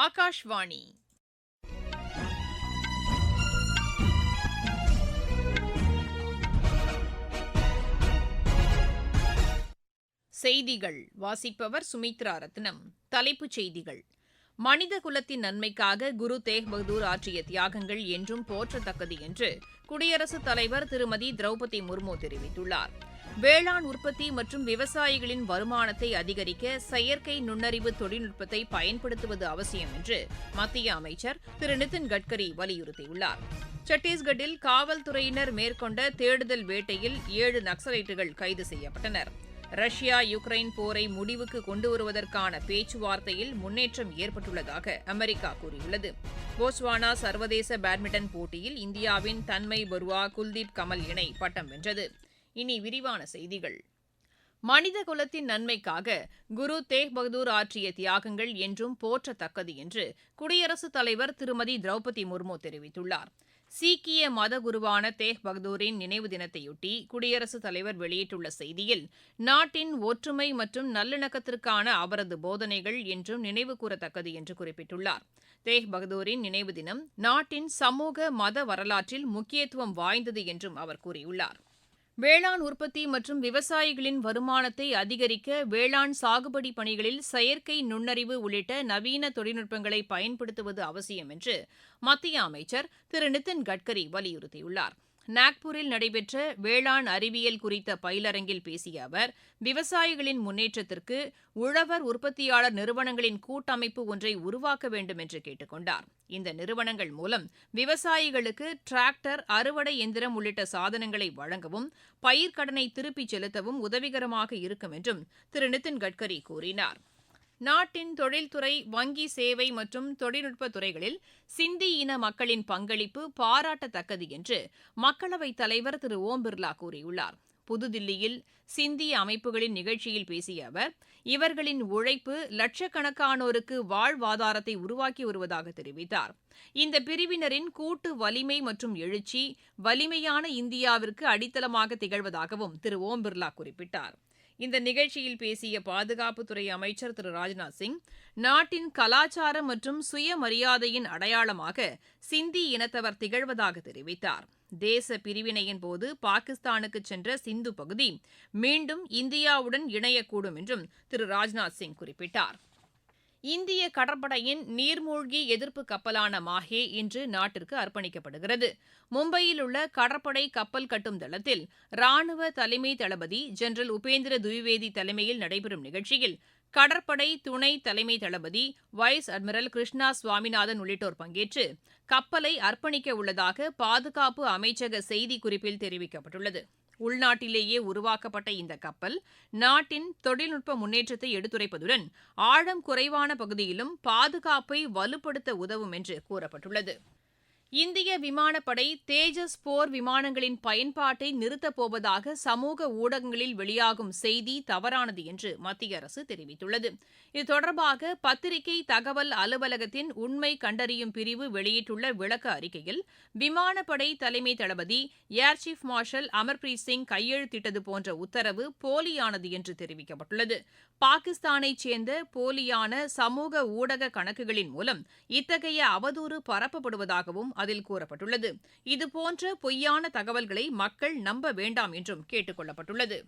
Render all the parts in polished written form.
ஆகாஷ்வாணி. செய்திகள் வாசிப்பவர் சுமித்ரா ரத்னம். தலைப்புச் செய்திகள்: மனித குலத்தின் நன்மைக்காக குரு தேக் பகதூர் ஆற்றிய தியாகங்கள் என்றும் போற்றத்தக்கது என்று குடியரசுத் தலைவர் திருமதி திரௌபதி முர்மு தெரிவித்துள்ளார். வேளாண் உற்பத்தி மற்றும் விவசாயிகளின் வருமானத்தை அதிகரிக்க செயற்கை நுண்ணறிவு தொழில்நுட்பத்தை பயன்படுத்துவது அவசியம் என்று மத்திய அமைச்சர் திரு நிதின் கட்கரி வலியுறுத்தியுள்ளார். சத்தீஸ்கட்டில் காவல்துறையினர் மேற்கொண்ட தேடுதல் வேட்டையில் 7 நக்சலைட்டுகள் கைது செய்யப்பட்டனர். ரஷ்யா யுக்ரைன் போரை முடிவுக்கு கொண்டுவருவதற்கான பேச்சுவார்த்தையில் முன்னேற்றம் ஏற்பட்டுள்ளதாக அமெரிக்கா கூறியுள்ளது. போட்ஸ்வானா சர்வதேச பேட்மிண்டன் போட்டியில் இந்தியாவின் தன்மை பருவா, குல்தீப் கமல் இணை பட்டம் வென்றது. இனி விரிவான செய்திகள். மனித குலத்தின் நன்மைக்காக குரு தேக் பகதூர் ஆற்றிய தியாகங்கள் என்றும் போற்றத்தக்கது என்று குடியரசுத் தலைவர் திருமதி திரௌபதி முர்மு தெரிவித்துள்ளார். சீக்கிய மத குருவான தேக் பகதூரின் நினைவு தினத்தையொட்டி குடியரசுத் தலைவர் வெளியிட்டுள்ள செய்தியில், நாட்டின் ஒற்றுமை மற்றும் நல்லிணக்கத்திற்கான அவரது போதனைகள் என்றும் நினைவு கூறத்தக்கது என்று குறிப்பிட்டுள்ளார். தேக் பகதூரின் நினைவு தினம் நாட்டின் சமூக மத வரலாற்றில் முக்கியத்துவம் வாய்ந்தது என்றும் அவர் கூறியுள்ளார். வேளாண் உற்பத்தி மற்றும் விவசாயிகளின் வருமானத்தை அதிகரிக்க வேளாண் சாகுபடி பணிகளில் செயற்கை நுண்ணறிவு உள்ளிட்ட நவீன தொழில்நுட்பங்களை பயன்படுத்துவது அவசியம் என்று மத்திய அமைச்சர் திரு நிதின் கட்கரி வலியுறுத்தியுள்ளார். நாக்பூரில் நடைபெற்ற வேளாண் அறிவியல் குறித்த பயிலரங்கில் பேசிய அவர், விவசாயிகளின் முன்னேற்றத்திற்கு உழவர் உற்பத்தியாளர் நிறுவனங்களின் கூட்டமைப்பு ஒன்றை உருவாக்க வேண்டும் என்று கேட்டுக் கொண்டார். இந்த நிறுவனங்கள் மூலம் விவசாயிகளுக்கு டிராக்டர், அறுவடை எந்திரம் உள்ளிட்ட சாதனங்களை வழங்கவும் பயிர்க்கடனை திருப்பிச் செலுத்தவும் உதவிகரமாக இருக்கும் என்றும் திரு நிதின் கட்கரி கூறினார். நாட்டின் தொழில்துறை, வங்கி சேவை மற்றும் தொழில்நுட்ப துறைகளில் சிந்தி இன மக்களின் பங்களிப்பு பாராட்டத்தக்கது என்று மக்களவைத் தலைவர் திரு ஓம் பிர்லா கூறியுள்ளார். புதுதில்லியில் சிந்திய அமைப்புகளின் நிகழ்ச்சியில் பேசிய அவர், இவர்களின் உழைப்பு லட்சக்கணக்கானோருக்கு வாழ்வாதாரத்தை உருவாக்கி வருவதாக தெரிவித்தார். இந்த பிரிவினரின் கூட்டு வலிமை மற்றும் எழுச்சி வலிமையான இந்தியாவிற்கு அடித்தளமாக திகழ்வதாகவும் திரு ஓம் பிர்லா குறிப்பிட்டார். இந்த நிகழ்ச்சியில் பேசிய பாதுகாப்புத்துறை அமைச்சர் திரு ராஜ்நாத் சிங், நாட்டின் கலாச்சாரம் மற்றும் சுயமரியாதையின் அடையாளமாக சிந்தி இனத்தவர் திகழ்வதாக தெரிவித்தார். தேச பிரிவினையின் போது பாகிஸ்தானுக்கு சென்ற சிந்து பகுதி மீண்டும் இந்தியாவுடன் இணையக்கூடும் என்றும் திரு ராஜ்நாத் சிங் குறிப்பிட்டார். இந்திய கடற்படையின் நீர்மூழ்கி எதிர்ப்பு கப்பலான மாஹே இன்று நாட்டிற்கு அர்ப்பணிக்கப்படுகிறது. மும்பையில் உள்ள கடற்படை கப்பல் கட்டும் தளத்தில் ராணுவ தலைமை தளபதி ஜெனரல் உபேந்திர துவிவேதி தலைமையில் நடைபெறும் நிகழ்ச்சியில் கடற்படை துணை தலைமை தளபதி வைஸ் அட்மிரல் கிருஷ்ணா சுவாமிநாதன் உள்ளிட்டோர் பங்கேற்று கப்பலை அர்ப்பணிக்க உள்ளதாக பாதுகாப்பு அமைச்சக செய்திக்குறிப்பில் தெரிவிக்கப்பட்டுள்ளது. உள்நாட்டிலேயே உருவாக்கப்பட்ட இந்த கப்பல் நாட்டின் தொழில்நுட்ப முன்னேற்றத்தை எடுத்துரைப்பதுடன் ஆழம் குறைவான பகுதியிலும் பாதுகாப்பை வலுப்படுத்த உதவும் என்று கூறப்பட்டுள்ளது. இந்திய விமானப்படை தேஜஸ் போர் விமானங்களின் பயன்பாட்டை நிறுத்தப் போவதாக சமூக ஊடகங்களில் வெளியாகும் செய்தி தவறானது என்று மத்திய அரசு தெரிவித்துள்ளது. இது தொடர்பாக பத்திரிகை தகவல் அலுவலகத்தின் உண்மை கண்டறியும் பிரிவு வெளியிட்டுள்ள விளக்க அறிக்கையில், விமானப்படை தலைமை தளபதி air chief marshal Amarpreet Singh கையெழுத்திட்டது போன்ற உத்தரவு போலியானது என்று தெரிவிக்கப்பட்டுள்ளது. பாகிஸ்தானைச் சேர்ந்த போலியான சமூக ஊடக கணக்குகளின் மூலம் இத்தகைய அவதூறு பரப்பப்படுவதாகவும் அதில் கூறப்பட்டுள்ளது. இதுபோன்ற பொய்யான தகவல்களை மக்கள் நம்ப வேண்டாம் என்றும் கேட்டுக் கொள்ளப்பட்டுள்ளது.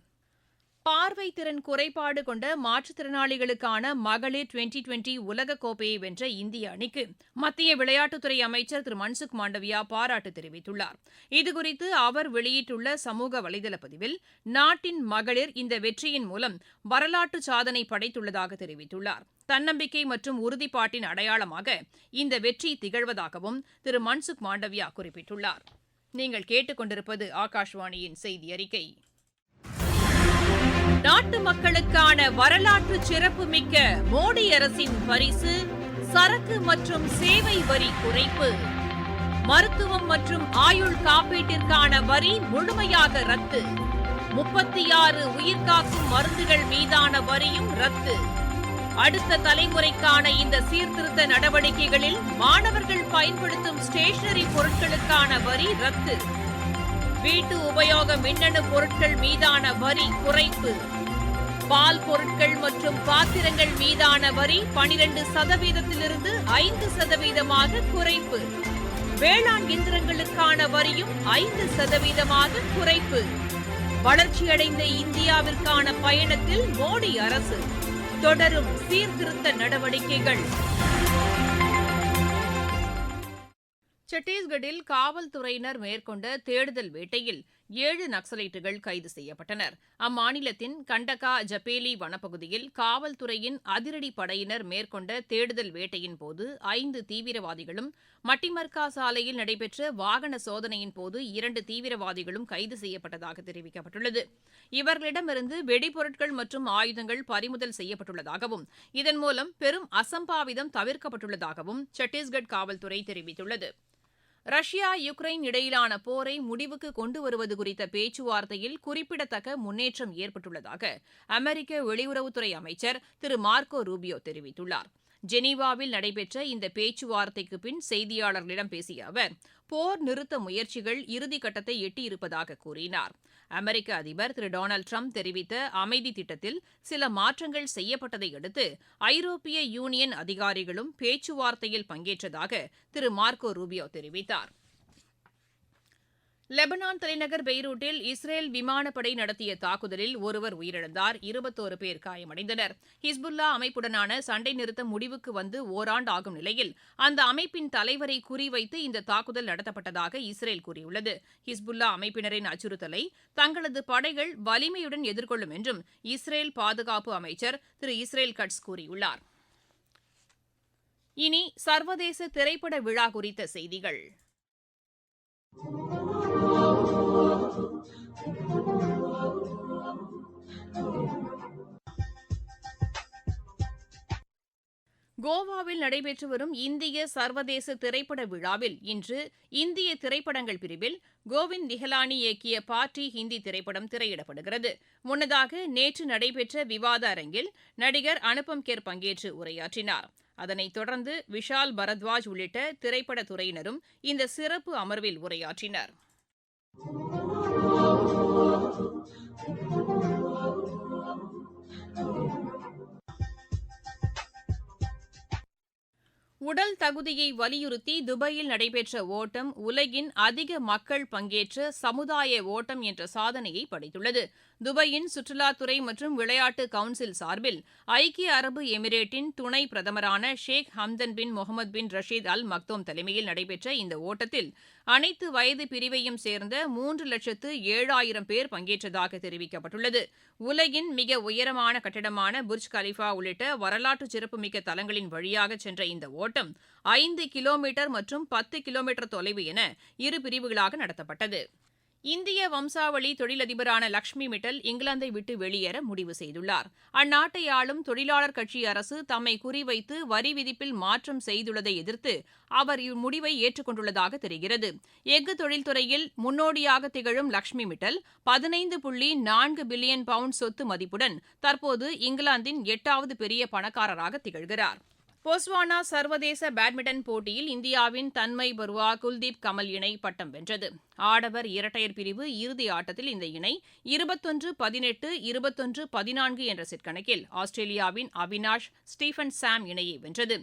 பார்வை திறன் குறைபாடு கொண்ட மாற்றுத்திறனாளிகளுக்கான மகளிர் 2020 உலகக்கோப்பையை வென்ற இந்திய அணிக்கு மத்திய விளையாட்டுத்துறை அமைச்சர் திரு மன்சுக் மாண்டவியா பாராட்டு தெரிவித்துள்ளார். இதுகுறித்து அவர் வெளியிட்டுள்ள சமூக வலைதள பதிவில், நாட்டின் மகளிர் இந்த வெற்றியின் மூலம் வரலாற்று சாதனை படைத்துள்ளதாக தெரிவித்துள்ளார். தன்னம்பிக்கை மற்றும் உறுதிப்பாட்டின் அடையாளமாக இந்த வெற்றி திகழ்வதாகவும் திரு மன்சுக் மாண்டவியா குறிப்பிட்டுள்ளார். நீங்கள் கேட்டுக்கொண்டிருப்பது ஆகாஷ்வாணியின் செய்தி அறிக்கை. நாட்டு மக்களுக்கான வரலாற்று சிறப்புமிக்க மோடி அரசின் பரிசு சரக்கு மற்றும் சேவை வரி குறைப்பு. மருத்துவம் மற்றும் ஆயுள் காப்பீட்டிற்கான வரி முழுமையாக ரத்து. 36 உயிர்காக்கும் மருந்துகள் மீதான வரியும் ரத்து. அடுத்த தலைமுறைக்கான இந்த சீர்திருத்த நடவடிக்கைகளில் மாணவர்கள் பயன்படுத்தும் ஸ்டேஷனரி பொருட்களுக்கான வரி ரத்து. வீட்டு உபயோக மின்னணு பொருட்கள் மீதான வரி குறைப்பு. பால் பொருட்கள் மற்றும் பாத்திரங்கள் மீதான வரி 12%-இலிருந்து 5%-ஆக குறைப்பு. வேளாண் இயந்திரங்களுக்கான வரியும் 5%-ஆக குறைப்பு. வளர்ச்சியடைந்த இந்தியாவிற்கான பயணத்தில் மோடி அரசு தொடரும் சீர்திருத்த நடவடிக்கைகள். சத்தீஸ்கட்டில் காவல்துறையினர் மேற்கொண்ட தேடுதல் வேட்டையில் 7 நக்சலைட்டுகள் கைது செய்யப்பட்டனர். அம்மாநிலத்தின் கண்டகா ஜபேலி வனப்பகுதியில் காவல்துறையின் அதிரடி படையினர் மேற்கொண்ட தேடுதல் வேட்டையின் போது 5 தீவிரவாதிகளும், மட்டிமர்கா சாலையில் நடைபெற்ற வாகன சோதனையின் போது 2 தீவிரவாதிகளும் கைது செய்யப்பட்டதாக தெரிவிக்கப்பட்டுள்ளது. இவர்களிடமிருந்து வெடிபொருட்கள் மற்றும் ஆயுதங்கள் பறிமுதல் செய்யப்பட்டுள்ளதாகவும், இதன் மூலம் பெரும் அசம்பாவிதம் தவிர்க்கப்பட்டுள்ளதாகவும் சத்தீஸ்கட் காவல்துறை தெரிவித்துள்ளது. ரஷ்யா யுக்ரைன் இடையிலான போரை முடிவுக்கு கொண்டு வருவது குறித்த பேச்சுவார்த்தையில் குறிப்பிடத்தக்க முன்னேற்றம் ஏற்பட்டுள்ளதாக அமெரிக்க வெளியுறவுத்துறை அமைச்சர் திரு மார்க்கோ ரூபியோ தெரிவித்துள்ளார். ஜெனீவாவில் நடைபெற்ற இந்த பேச்சுவார்த்தைக்கு பின் செய்தியாளர்களிடம் பேசிய அவர், போர் நிறுத்த முயற்சிகள் இறுதிக்கட்டத்தை எட்டியிருப்பதாக கூறினார். அமெரிக்க அதிபர் திரு டொனால்டு டிரம்ப் தெரிவித்த அமைதி திட்டத்தில் சில மாற்றங்கள் செய்யப்பட்டதை அடுத்து ஐரோப்பிய யூனியன் அதிகாரிகளும் பேச்சுவார்த்தையில் பங்கேற்றதாக திரு மார்க்கோ ரூபியோ தெரிவித்தார். லெபனான் தலைநகர் பெய்ரூட்டில் இஸ்ரேல் விமானப்படை நடத்திய தாக்குதலில் ஒருவர் உயிரிழந்தார், 21 பேர் காயமடைந்தனர். ஹிஸ்புல்லா அமைப்புடனான சண்டை நிறுத்தம் முடிவுக்கு வந்து ஓராண்டு ஆகும் நிலையில் அந்த அமைப்பின் தலைவரை குறிவைத்து இந்த தாக்குதல் நடத்தப்பட்டதாக இஸ்ரேல் கூறியுள்ளது. ஹிஸ்புல்லா அமைப்பினரின் அச்சுறுத்தலை தங்களது படைகள் வலிமையுடன் எதிர்கொள்ளும் என்றும் இஸ்ரேல் பாதுகாப்பு அமைச்சர் திரு இஸ்ரேல் கட்ஸ் கூறியுள்ளார். இனி சர்வதேச திரைப்பட விழா குறித்த செய்திகள். கோவாவில் நடைபெற்று வரும் இந்திய சர்வதேச திரைப்பட விழாவில் இன்று இந்திய திரைப்படங்கள் பிரிவில் கோவிந்த் நிஹலானி இயக்கிய பார்ட்டி ஹிந்தி திரைப்படம் திரையிடப்படுகிறது. முன்னதாக நேற்று நடைபெற்ற விவாத அரங்கில் நடிகர் அனுபம் கெர் பங்கேற்று உரையாற்றினார். அதனைத் தொடர்ந்து விஷால் பரத்வாஜ் உள்ளிட்ட திரைப்பட துறையினரும் இந்த சிறப்பு அமர்வில் உரையாற்றினர். உடல் தகுதியை வலியுறுத்தி துபாயில் நடைபெற்ற ஓட்டம் உலகின் அதிக மக்கள் பங்கேற்ற சமுதாய ஓட்டம் என்ற சாதனையை படைத்துள்ளது. துபாயின் சுற்றுலாத்துறை மற்றும் விளையாட்டு கவுன்சில் சார்பில் ஐக்கிய அரபு எமிரேட்டின் துணை பிரதமரான ஷேக் ஹம்தன் பின் முகமது பின் ரஷீத் அல் மக்தோம் தலைமையில் நடைபெற்ற இந்த ஓட்டத்தில் அனைத்து வயது பிரிவையும் சேர்ந்த 3,07,000 பேர் பங்கேற்றதாக தெரிவிக்கப்பட்டுள்ளது. உலகின் மிக உயரமான கட்டடமான புர்ஜ் கலிஃபா உள்ளிட்ட வரலாற்று சிறப்புமிக்க தலங்களின் வழியாக சென்ற இந்த ஓட்டம் 5 கிலோமீட்டர் மற்றும் 10 கிலோமீட்டர் தொலைவு என இரு பிரிவுகளாக நடத்தப்பட்டது. இந்திய வம்சாவளி தொழிலதிபரான லக்ஷ்மி மிட்டல் இங்கிலாந்தை விட்டு வெளியேற முடிவு செய்துள்ளார். அந்நாட்டை ஆளும் தொழிலாளர் கட்சி அரசு தம்மை குறிவைத்து வரி விதிப்பில் மாற்றம் செய்துள்ளதை எதிர்த்து அவர் இம்முடிவை ஏற்றுக்கொண்டுள்ளதாக தெரிகிறது. எஃகு தொழில்துறையில் முன்னோடியாக திகழும் லக்ஷ்மி மிட்டல் 15.4 பில்லியன் பவுண்ட் சொத்து மதிப்புடன் தற்போது இங்கிலாந்தின் 8வது பெரிய பணக்காரராக திகழ்கிறார். போஸ்வானா சர்வதேச பேட்மிண்டன் போட்டியில் இந்தியாவின் தன்மய் பருவா குல்தீப் கமல் இணை பட்டம் வென்றது. ஆடவர் இரட்டையர் பிரிவு இறுதி ஆட்டத்தில் இந்த இணை 21-18, 21-14 என்ற செட் கணக்கில் ஆஸ்திரேலியாவின் அவினாஷ் ஸ்டீஃபன் சாம் இணையை வென்றது.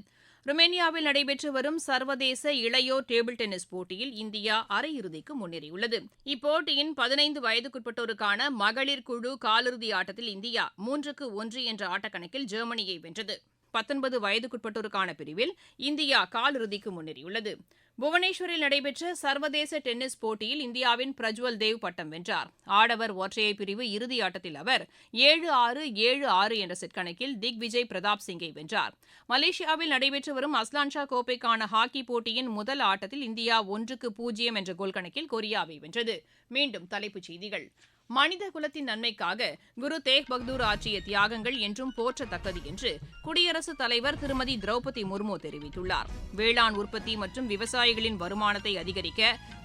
ருமேனியாவில் நடைபெற்று வரும் சர்வதேச இளையோர் டேபிள் டென்னிஸ் போட்டியில் இந்தியா அரையிறுதிக்கு முன்னேறியுள்ளது. இப்போட்டியின் 15 வயதுக்குட்பட்டோருக்கான மகளிர் குழு காலிறுதி ஆட்டத்தில் இந்தியா 3-1 என்ற ஆட்டக்கணக்கில் ஜெர்மனியை வென்றது. 19 வயதுக்குட்பட்டோருக்கான பிரிவில் இந்தியா காலிறுதிக்கு முன்னேறியுள்ளது. புவனேஸ்வரில் நடைபெற்ற சர்வதேச டென்னிஸ் போட்டியில் இந்தியாவின் பிரஜ்வல் தேவ் பட்டம் வென்றார். ஆடவர் ஒற்றையர் பிரிவு இறுதி ஆட்டத்தில் அவர் 7-6, 7-6 என்ற செட் கணக்கில் திக்விஜய் பிரதாப் சிங்கை வென்றார். மலேசியாவில் நடைபெற்று வரும் அஸ்லான்ஷா கோப்பைக்கான ஹாக்கி போட்டியின் முதல் ஆட்டத்தில் இந்தியா 1-0 என்ற கோல் கணக்கில் கொரியாவை வென்றது. மீண்டும் தலைப்புச் செய்திகள். மனித குலத்தின் நன்மைக்காக குரு தேக் பகதூர் ஆற்றிய தியாகங்கள் என்றும் போற்றத்தக்கது என்று குடியரசுத் தலைவர் திருமதி திரௌபதி முர்மு தெரிவித்துள்ளார். வேளாண் உற்பத்தி மற்றும் விவசாயிகளின் வருமானத்தை அதிகரிக்க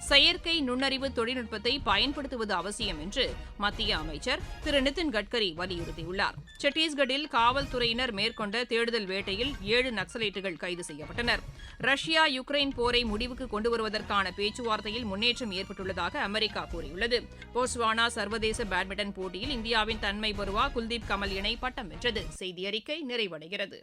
செயற்கை நுண்ணறிவு தொழில்நுட்பத்தை பயன்படுத்துவது அவசியம் என்று மத்திய அமைச்சர் திரு நிதின் கட்கரி வலியுறுத்தியுள்ளார். சத்தீஸ்கட்டில் காவல்துறையினர் மேற்கொண்ட தேடுதல் வேட்டையில் 7 நக்சலைட்டுகள் கைது செய்யப்பட்டனர். ரஷ்யா யுக்ரைன் போரை முடிவுக்கு கொண்டு வருவதற்கான பேச்சுவார்த்தையில் முன்னேற்றம் ஏற்பட்டுள்ளதாக அமெரிக்கா கூறியுள்ளது. போஸ்வானா சர்வதேச பேட்மிண்டன் போட்டியில் இந்தியாவின் தன்மை பருவா குல்தீப் கமல் இணை பட்டம் வென்றது. செய்தி அறிக்கை நிறைவடைகிறது.